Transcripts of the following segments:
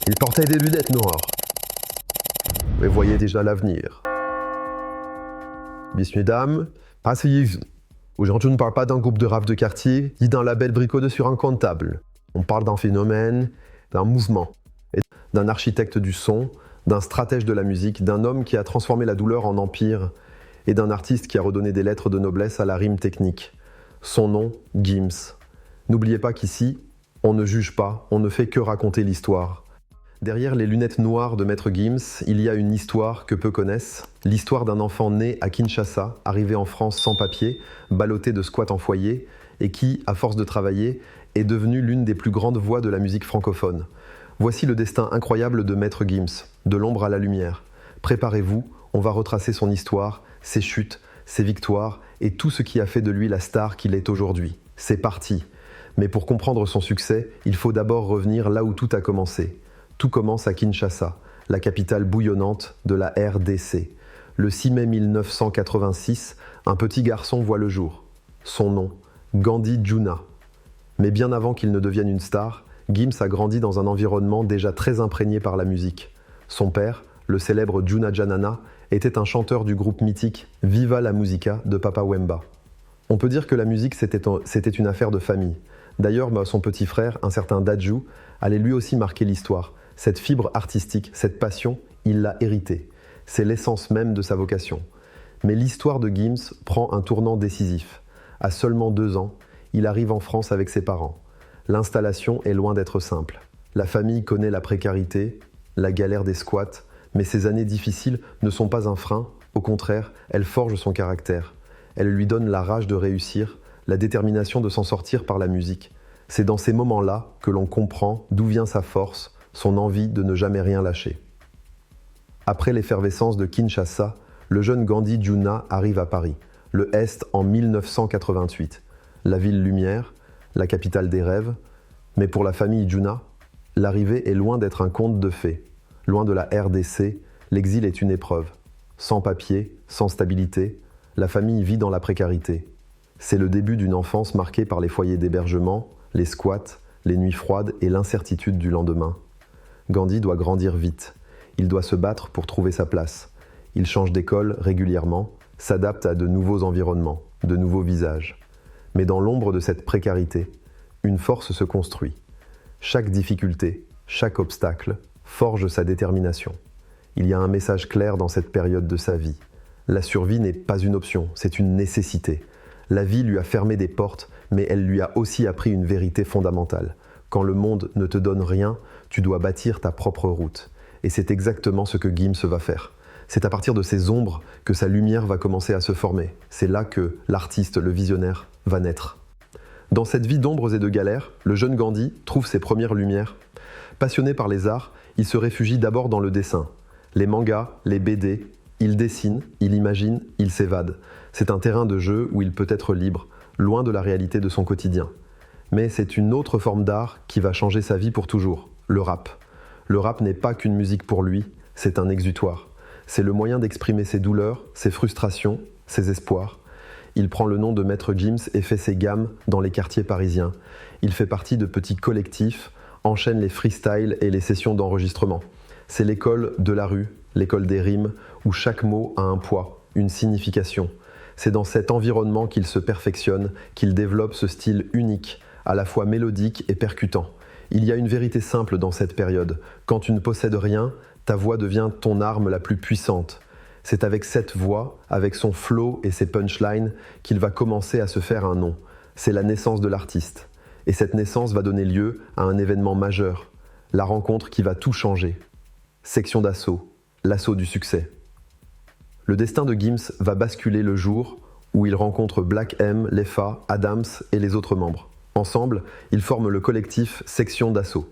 Il portait des lunettes noires et voyait déjà l'avenir. Messieurs, dames, asseyez-vous. Aujourd'hui, on ne parle pas d'un groupe de rap de quartier, ni d'un label bricolé sur un comptable. On parle d'un phénomène, d'un mouvement, et d'un architecte du son, d'un stratège de la musique, d'un homme qui a transformé la douleur en empire, et d'un artiste qui a redonné des lettres de noblesse à la rime technique. Son nom, Gims. N'oubliez pas qu'ici, on ne juge pas, on ne fait que raconter l'histoire. Derrière les lunettes noires de Maître Gims, il y a une histoire que peu connaissent. L'histoire d'un enfant né à Kinshasa, arrivé en France sans papier, ballotté de squat en foyer, et qui, à force de travailler, est devenu l'une des plus grandes voix de la musique francophone. Voici le destin incroyable de Maître Gims, de l'ombre à la lumière. Préparez-vous, on va retracer son histoire, ses chutes, ses victoires, et tout ce qui a fait de lui la star qu'il est aujourd'hui. C'est parti. Mais pour comprendre son succès, il faut d'abord revenir là où tout a commencé. Tout commence à Kinshasa, la capitale bouillonnante de la RDC. Le 6 mai 1986, un petit garçon voit le jour. Son nom, Gandhi Djouna. Mais bien avant qu'il ne devienne une star, Gims a grandi dans un environnement déjà très imprégné par la musique. Son père, le célèbre Djouna Djanana, était un chanteur du groupe mythique Viva la Musica de Papa Wemba. On peut dire que la musique c'était une affaire de famille. D'ailleurs, son petit frère, un certain Dadju, allait lui aussi marquer l'histoire. Cette fibre artistique, cette passion, il l'a héritée. C'est l'essence même de sa vocation. Mais l'histoire de Gims prend un tournant décisif. À seulement 2 ans, il arrive en France avec ses parents. L'installation est loin d'être simple. La famille connaît la précarité, la galère des squats, mais ces années difficiles ne sont pas un frein. Au contraire, elles forgent son caractère. Elles lui donnent la rage de réussir, la détermination de s'en sortir par la musique. C'est dans ces moments-là que l'on comprend d'où vient sa force, son envie de ne jamais rien lâcher. Après l'effervescence de Kinshasa, le jeune Gandhi Djouna arrive à Paris, le Est en 1988. La ville lumière, la capitale des rêves, mais pour la famille Djouna, l'arrivée est loin d'être un conte de fées. Loin de la RDC, l'exil est une épreuve. Sans papier, sans stabilité, la famille vit dans la précarité. C'est le début d'une enfance marquée par les foyers d'hébergement, les squats, les nuits froides et l'incertitude du lendemain. Gandhi doit grandir vite. Il doit se battre pour trouver sa place. Il change d'école régulièrement, s'adapte à de nouveaux environnements, de nouveaux visages. Mais dans l'ombre de cette précarité, une force se construit. Chaque difficulté, chaque obstacle, forge sa détermination. Il y a un message clair dans cette période de sa vie. La survie n'est pas une option, c'est une nécessité. La vie lui a fermé des portes, mais elle lui a aussi appris une vérité fondamentale. Quand le monde ne te donne rien, tu dois bâtir ta propre route. Et c'est exactement ce que Gims va faire. C'est à partir de ces ombres que sa lumière va commencer à se former. C'est là que l'artiste, le visionnaire, va naître. Dans cette vie d'ombres et de galères, le jeune Gandhi trouve ses premières lumières. Passionné par les arts, il se réfugie d'abord dans le dessin. Les mangas, les BD, il dessine, il imagine, il s'évade. C'est un terrain de jeu où il peut être libre, loin de la réalité de son quotidien. Mais c'est une autre forme d'art qui va changer sa vie pour toujours, le rap. Le rap n'est pas qu'une musique pour lui, c'est un exutoire. C'est le moyen d'exprimer ses douleurs, ses frustrations, ses espoirs. Il prend le nom de Maître Gims et fait ses gammes dans les quartiers parisiens. Il fait partie de petits collectifs, enchaîne les freestyles et les sessions d'enregistrement. C'est l'école de la rue, l'école des rimes, où chaque mot a un poids, une signification. C'est dans cet environnement qu'il se perfectionne, qu'il développe ce style unique, à la fois mélodique et percutant. Il y a une vérité simple dans cette période. Quand tu ne possèdes rien, ta voix devient ton arme la plus puissante. C'est avec cette voix, avec son flow et ses punchlines, qu'il va commencer à se faire un nom. C'est la naissance de l'artiste. Et cette naissance va donner lieu à un événement majeur, la rencontre qui va tout changer. Section d'assaut, l'assaut du succès. Le destin de Gims va basculer le jour où il rencontre Black M, Lefa, Adams et les autres membres. Ensemble, ils forment le collectif Section d'assaut.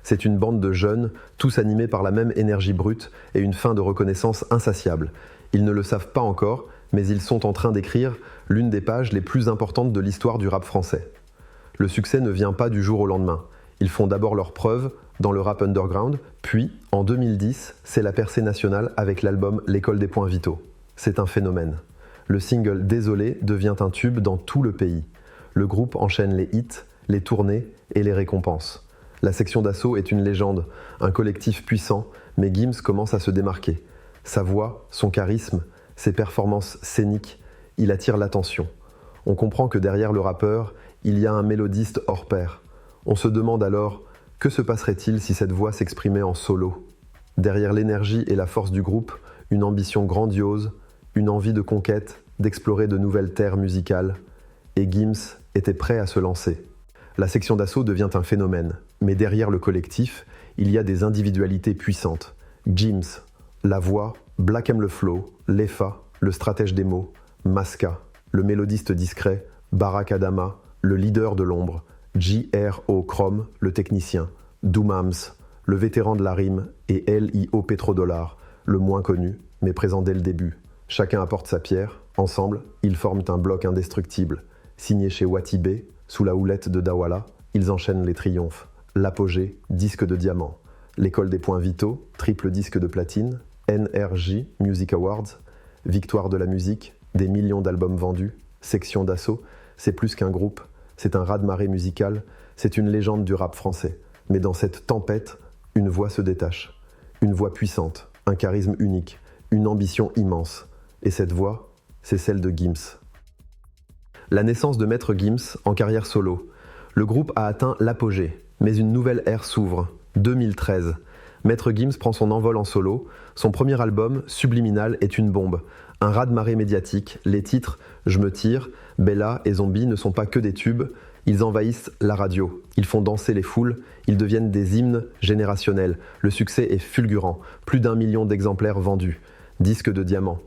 C'est une bande de jeunes, tous animés par la même énergie brute et une faim de reconnaissance insatiable. Ils ne le savent pas encore, mais ils sont en train d'écrire l'une des pages les plus importantes de l'histoire du rap français. Le succès ne vient pas du jour au lendemain. Ils font d'abord leurs preuves dans le rap underground, puis, en 2010, c'est la percée nationale avec l'album L'école des points vitaux. C'est un phénomène. Le single Désolé devient un tube dans tout le pays. Le groupe enchaîne les hits, les tournées et les récompenses. La section d'assaut est une légende, un collectif puissant, mais Gims commence à se démarquer. Sa voix, son charisme, ses performances scéniques, il attire l'attention. On comprend que derrière le rappeur, il y a un mélodiste hors pair. On se demande alors, que se passerait-il si cette voix s'exprimait en solo ? Derrière l'énergie et la force du groupe, une ambition grandiose, une envie de conquête, d'explorer de nouvelles terres musicales. Et Gims était prêt à se lancer. La section d'assaut devient un phénomène, mais derrière le collectif, il y a des individualités puissantes. Gims, la voix, Black M le flow, Lefa, le stratège des mots, Maska, le mélodiste discret, Barack Adama, le leader de l'ombre, J.R.O. Chrome, le technicien, Doomams, le vétéran de la rime, et L.I.O. Petrodollar, le moins connu, mais présent dès le début. Chacun apporte sa pierre, ensemble, ils forment un bloc indestructible. Signé chez Watibé, sous la houlette de Dawala, ils enchaînent les triomphes. L'apogée, disque de diamant. L'école des points vitaux, triple disque de platine. NRJ Music Awards, victoire de la musique, des millions d'albums vendus. Section d'assaut, c'est plus qu'un groupe, c'est un raz-de-marée musical, c'est une légende du rap français. Mais dans cette tempête, une voix se détache. Une voix puissante, un charisme unique, une ambition immense. Et cette voix, c'est celle de Gims. La naissance de Maître Gims en carrière solo. Le groupe a atteint l'apogée, mais une nouvelle ère s'ouvre. 2013. Maître Gims prend son envol en solo. Son premier album, Subliminal, est une bombe. Un raz-de-marée médiatique. Les titres « Je me tire »,« Bella » et « Zombie » ne sont pas que des tubes. Ils envahissent la radio. Ils font danser les foules. Ils deviennent des hymnes générationnels. Le succès est fulgurant. Plus d'1 million d'exemplaires vendus. Disque de diamant.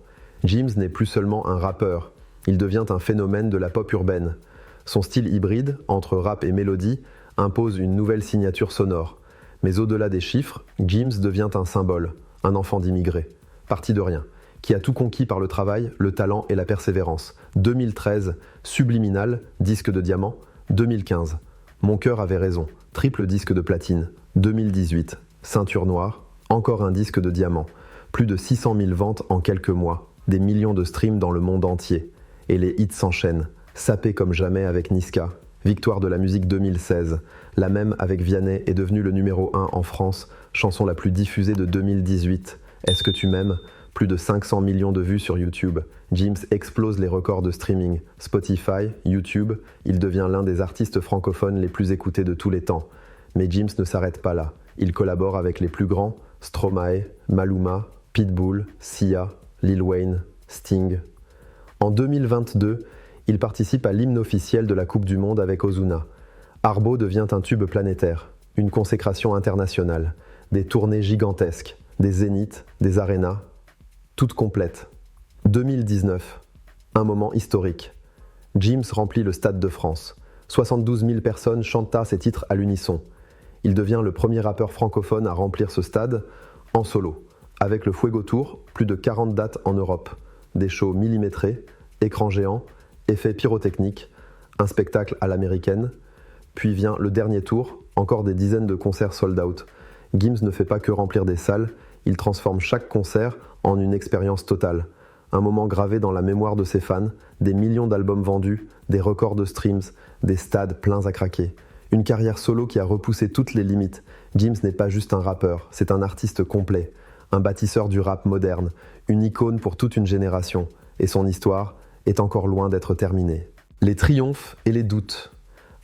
Gims n'est plus seulement un rappeur. Il devient un phénomène de la pop urbaine. Son style hybride, entre rap et mélodie, impose une nouvelle signature sonore. Mais au-delà des chiffres, Gims devient un symbole, un enfant d'immigré, parti de rien, qui a tout conquis par le travail, le talent et la persévérance. 2013, Subliminal, disque de diamant. 2015, Mon cœur avait raison, triple disque de platine. 2018, Ceinture noire, encore un disque de diamant. Plus de 600 000 ventes en quelques mois, des millions de streams dans le monde entier. Et les hits s'enchaînent, sapé comme jamais avec Niska. Victoire de la musique 2016, la même avec Vianney est devenue le numéro 1 en France, chanson la plus diffusée de 2018. Est-ce que tu m'aimes ? Plus de 500 millions de vues sur YouTube. Gims explose les records de streaming. Spotify, YouTube, il devient l'un des artistes francophones les plus écoutés de tous les temps. Mais Gims ne s'arrête pas là. Il collabore avec les plus grands, Stromae, Maluma, Pitbull, Sia, Lil Wayne, Sting. En 2022, il participe à l'hymne officiel de la Coupe du Monde avec Ozuna. Arbo devient un tube planétaire, une consécration internationale, des tournées gigantesques, des zéniths, des arénas, toutes complètes. 2019, un moment historique. Gims remplit le Stade de France. 72 000 personnes chantent ses titres à l'unisson. Il devient le premier rappeur francophone à remplir ce stade en solo. Avec le Fuego Tour, plus de 40 dates en Europe. Des shows millimétrés, écrans géants, effets pyrotechniques, un spectacle à l'américaine. Puis vient le dernier tour, encore des dizaines de concerts sold out. Gims ne fait pas que remplir des salles, il transforme chaque concert en une expérience totale. Un moment gravé dans la mémoire de ses fans, des millions d'albums vendus, des records de streams, des stades pleins à craquer. Une carrière solo qui a repoussé toutes les limites. Gims n'est pas juste un rappeur, c'est un artiste complet, un bâtisseur du rap moderne, une icône pour toute une génération. Et son histoire est encore loin d'être terminée. Les triomphes et les doutes.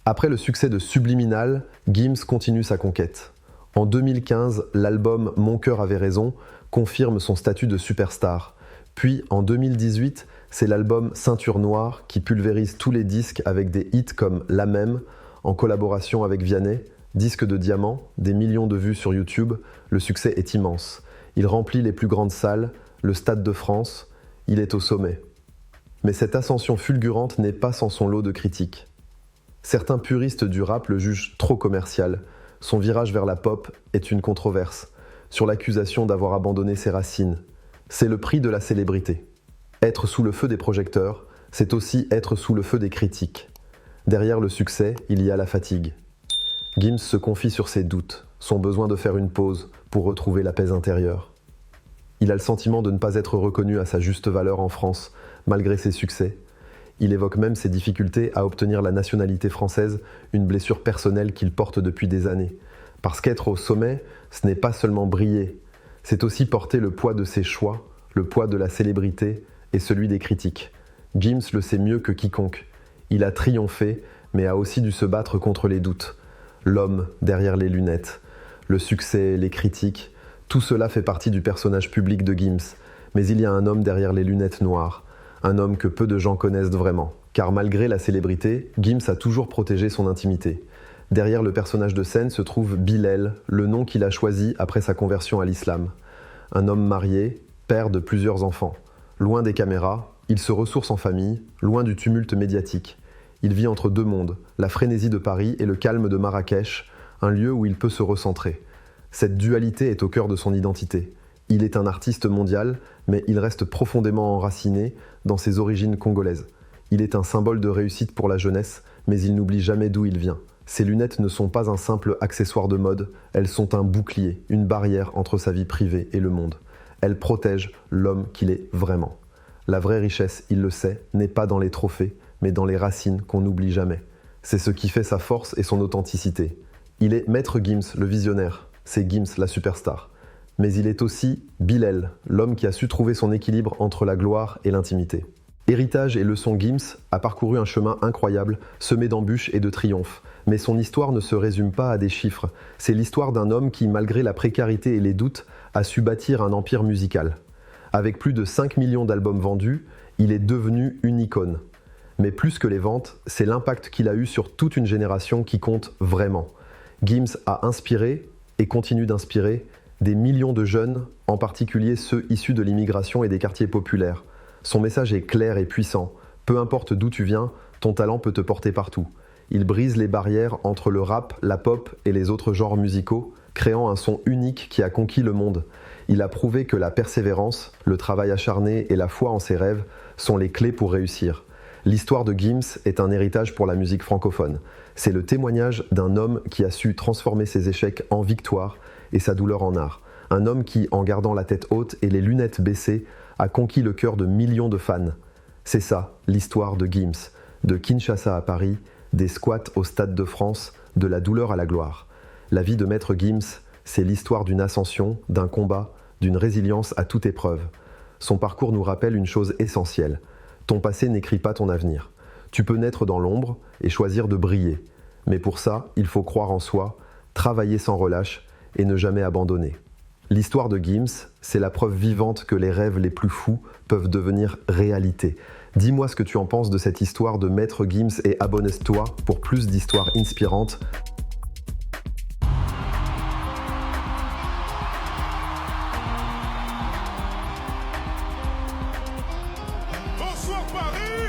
Après le succès de Subliminal, Gims continue sa conquête. En 2015, l'album Mon cœur avait raison confirme son statut de superstar. Puis en 2018, c'est l'album Ceinture noire qui pulvérise tous les disques avec des hits comme La même, en collaboration avec Vianney, disque de diamant, des millions de vues sur YouTube, le succès est immense. Il remplit les plus grandes salles, le Stade de France, il est au sommet. Mais cette ascension fulgurante n'est pas sans son lot de critiques. Certains puristes du rap le jugent trop commercial. Son virage vers la pop est une controverse, sur l'accusation d'avoir abandonné ses racines. C'est le prix de la célébrité. Être sous le feu des projecteurs, c'est aussi être sous le feu des critiques. Derrière le succès, il y a la fatigue. Gims se confie sur ses doutes, son besoin de faire une pause pour retrouver la paix intérieure. Il a le sentiment de ne pas être reconnu à sa juste valeur en France, malgré ses succès. Il évoque même ses difficultés à obtenir la nationalité française, une blessure personnelle qu'il porte depuis des années. Parce qu'être au sommet, ce n'est pas seulement briller, c'est aussi porter le poids de ses choix, le poids de la célébrité et celui des critiques. Gims le sait mieux que quiconque. Il a triomphé, mais a aussi dû se battre contre les doutes. L'homme derrière les lunettes, le succès, les critiques, tout cela fait partie du personnage public de Gims. Mais il y a un homme derrière les lunettes noires, un homme que peu de gens connaissent vraiment. Car malgré la célébrité, Gims a toujours protégé son intimité. Derrière le personnage de scène se trouve Bilal, le nom qu'il a choisi après sa conversion à l'islam. Un homme marié, père de plusieurs enfants. Loin des caméras, il se ressource en famille, loin du tumulte médiatique. Il vit entre deux mondes, la frénésie de Paris et le calme de Marrakech, un lieu où il peut se recentrer. Cette dualité est au cœur de son identité. Il est un artiste mondial, mais il reste profondément enraciné dans ses origines congolaises. Il est un symbole de réussite pour la jeunesse, mais il n'oublie jamais d'où il vient. Ses lunettes ne sont pas un simple accessoire de mode, elles sont un bouclier, une barrière entre sa vie privée et le monde. Elles protègent l'homme qu'il est vraiment. La vraie richesse, il le sait, n'est pas dans les trophées, mais dans les racines qu'on n'oublie jamais. C'est ce qui fait sa force et son authenticité. Il est Maître Gims, le visionnaire. C'est Gims, la superstar. Mais il est aussi Bilal, l'homme qui a su trouver son équilibre entre la gloire et l'intimité. Héritage et leçon, Gims a parcouru un chemin incroyable, semé d'embûches et de triomphes. Mais son histoire ne se résume pas à des chiffres. C'est l'histoire d'un homme qui, malgré la précarité et les doutes, a su bâtir un empire musical. Avec plus de 5 millions d'albums vendus, il est devenu une icône. Mais plus que les ventes, c'est l'impact qu'il a eu sur toute une génération qui compte vraiment. Gims a inspiré, et continue d'inspirer, des millions de jeunes, en particulier ceux issus de l'immigration et des quartiers populaires. Son message est clair et puissant. Peu importe d'où tu viens, ton talent peut te porter partout. Il brise les barrières entre le rap, la pop et les autres genres musicaux, créant un son unique qui a conquis le monde. Il a prouvé que la persévérance, le travail acharné et la foi en ses rêves sont les clés pour réussir. L'histoire de Gims est un héritage pour la musique francophone. C'est le témoignage d'un homme qui a su transformer ses échecs en victoire et sa douleur en art. Un homme qui, en gardant la tête haute et les lunettes baissées, a conquis le cœur de millions de fans. C'est ça, l'histoire de Gims. De Kinshasa à Paris, des squats au Stade de France, de la douleur à la gloire. La vie de Maître Gims, c'est l'histoire d'une ascension, d'un combat, d'une résilience à toute épreuve. Son parcours nous rappelle une chose essentielle. Ton passé n'écrit pas ton avenir. Tu peux naître dans l'ombre et choisir de briller. Mais pour ça, il faut croire en soi, travailler sans relâche et ne jamais abandonner. L'histoire de Gims, c'est la preuve vivante que les rêves les plus fous peuvent devenir réalité. Dis-moi ce que tu en penses de cette histoire de Maître Gims et abonne-toi pour plus d'histoires inspirantes. Bonsoir Paris!